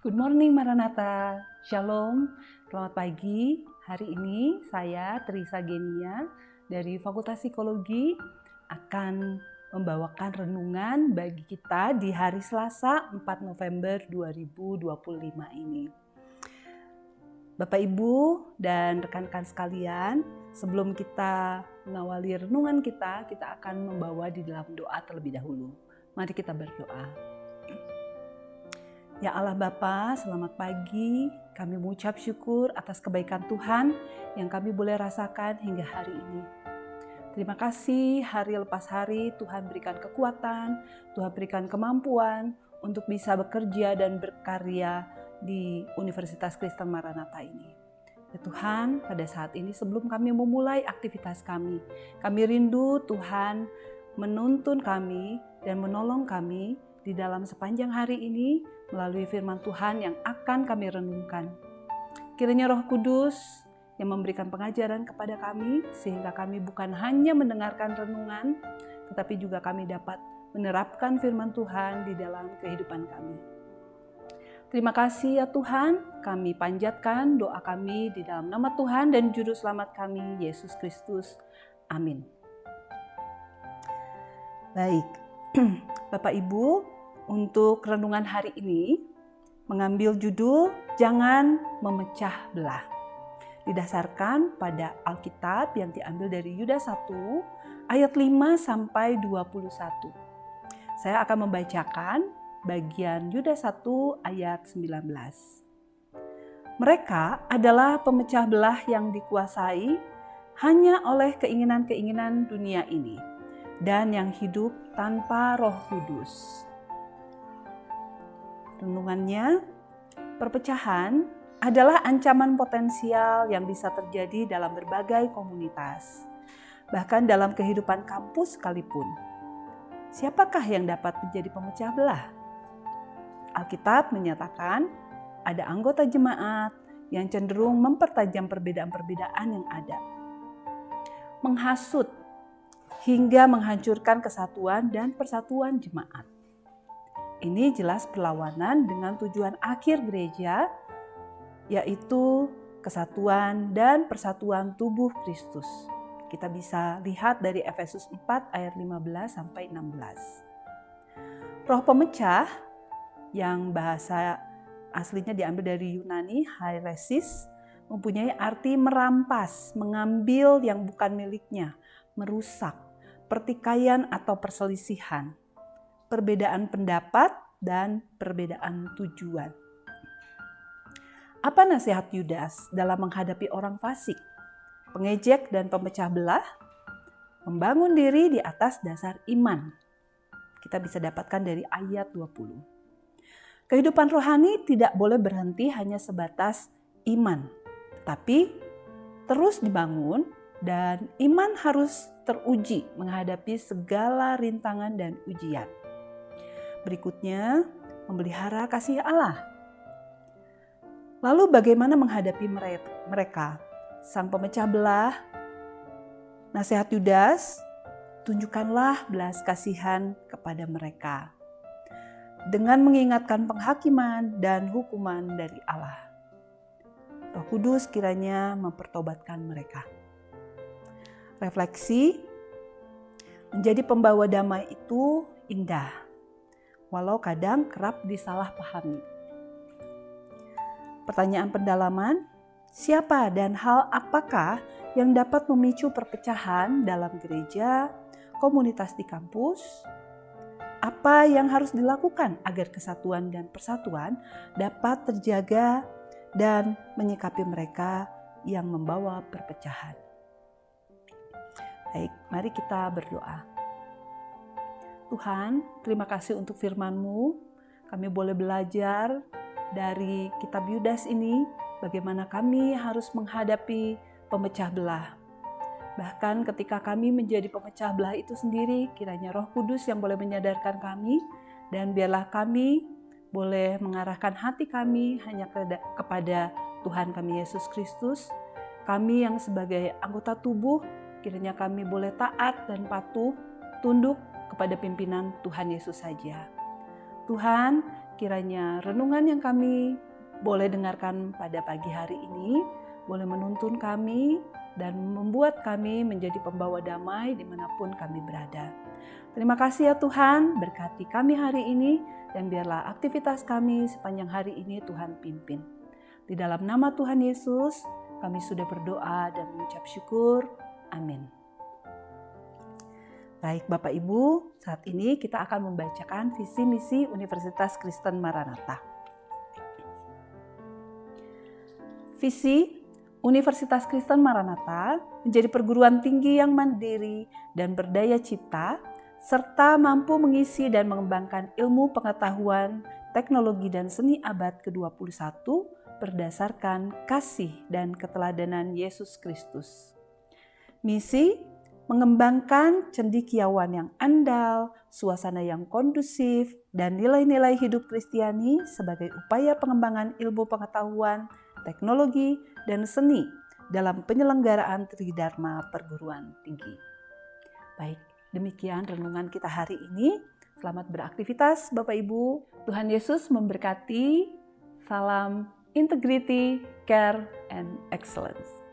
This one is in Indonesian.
Good morning Maranatha, Shalom, selamat pagi. Hari ini saya Teresa Genia dari Fakultas Psikologi akan membawakan renungan bagi kita di hari Selasa 4 November 2025 ini. Bapak Ibu dan rekan-rekan sekalian, sebelum kita mengawali renungan kita akan membawa di dalam doa terlebih dahulu. Mari kita berdoa. Ya Allah Bapa, selamat pagi. Kami mengucap syukur atas kebaikan Tuhan yang kami boleh rasakan hingga hari ini. Terima kasih hari lepas hari Tuhan berikan kekuatan, Tuhan berikan kemampuan untuk bisa bekerja dan berkarya di Universitas Kristen Maranatha ini. Ya Tuhan, pada saat ini sebelum kami memulai aktivitas kami rindu Tuhan menuntun kami dan menolong kami di dalam sepanjang hari ini melalui firman Tuhan yang akan kami renungkan. Kiranya Roh Kudus yang memberikan pengajaran kepada kami sehingga kami bukan hanya mendengarkan renungan, tetapi juga kami dapat menerapkan firman Tuhan di dalam kehidupan kami. Terima kasih ya Tuhan, kami panjatkan doa kami di dalam nama Tuhan dan Juru Selamat kami, Yesus Kristus. Amin. Baik, Bapak Ibu, untuk renungan hari ini mengambil judul Jangan Memecah Belah. Didasarkan pada Alkitab yang diambil dari Yudas 1 ayat 5 sampai 21. Saya akan membacakan bagian Yudas 1 ayat 19. Mereka adalah pemecah belah yang dikuasai hanya oleh keinginan-keinginan dunia ini dan yang hidup tanpa Roh Kudus. Renungannya, perpecahan adalah ancaman potensial yang bisa terjadi dalam berbagai komunitas, bahkan dalam kehidupan kampus sekalipun. Siapakah yang dapat menjadi pemecah belah? Alkitab menyatakan ada anggota jemaat yang cenderung mempertajam perbedaan-perbedaan yang ada, menghasut hingga menghancurkan kesatuan dan persatuan jemaat. Ini jelas berlawanan dengan tujuan akhir gereja, yaitu kesatuan dan persatuan tubuh Kristus. Kita bisa lihat dari Efesus 4 ayat 15 sampai 16. Roh pemecah yang bahasa aslinya diambil dari Yunani, hairesis, mempunyai arti merampas, mengambil yang bukan miliknya, merusak, pertikaian atau perselisihan, perbedaan pendapat, dan perbedaan tujuan. Apa nasihat Yudas dalam menghadapi orang fasik, pengejek, dan pemecah belah? Membangun diri di atas dasar iman. Kita bisa dapatkan dari ayat 20. Kehidupan rohani tidak boleh berhenti hanya sebatas iman, tapi terus dibangun dan iman harus teruji menghadapi segala rintangan dan ujian. Berikutnya, memelihara kasih Allah. Lalu bagaimana menghadapi mereka? Sang pemecah belah, nasihat Yudas, tunjukkanlah belas kasihan kepada mereka dengan mengingatkan penghakiman dan hukuman dari Allah. Roh Kudus kiranya mempertobatkan mereka. Refleksi, menjadi pembawa damai itu indah, walau kadang kerap disalahpahami. Pertanyaan pendalaman, siapa dan hal apakah yang dapat memicu perpecahan dalam gereja, komunitas di kampus? Apa yang harus dilakukan agar kesatuan dan persatuan dapat terjaga dan menyikapi mereka yang membawa perpecahan? Baik, mari kita berdoa. Tuhan, terima kasih untuk firman-Mu. Kami boleh belajar dari kitab Yudas ini bagaimana kami harus menghadapi pemecah belah. Bahkan ketika kami menjadi pemecah belah itu sendiri, kiranya Roh Kudus yang boleh menyadarkan kami, dan biarlah kami boleh mengarahkan hati kami hanya kepada Tuhan kami Yesus Kristus. Kami yang sebagai anggota tubuh, kiranya kami boleh taat dan patuh, tunduk kepada pimpinan Tuhan Yesus saja. Tuhan, kiranya renungan yang kami boleh dengarkan pada pagi hari ini boleh menuntun kami dan membuat kami menjadi pembawa damai dimanapun kami berada. Terima kasih ya Tuhan, berkati kami hari ini dan biarlah aktivitas kami sepanjang hari ini Tuhan pimpin. Di dalam nama Tuhan Yesus, kami sudah berdoa dan mengucap syukur. Amin. Baik Bapak Ibu, saat ini kita akan membacakan visi misi Universitas Kristen Maranatha. Visi Universitas Kristen Maranatha menjadi perguruan tinggi yang mandiri dan berdaya cipta, serta mampu mengisi dan mengembangkan ilmu pengetahuan, teknologi dan seni abad ke-21 berdasarkan kasih dan keteladanan Yesus Kristus. Misi mengembangkan cendekiawan yang andal, suasana yang kondusif, dan nilai-nilai hidup Kristiani sebagai upaya pengembangan ilmu pengetahuan, teknologi, dan seni dalam penyelenggaraan Tridharma Perguruan Tinggi. Baik, demikian renungan kita hari ini. Selamat beraktivitas Bapak Ibu. Tuhan Yesus memberkati. Salam integrity, care, and excellence.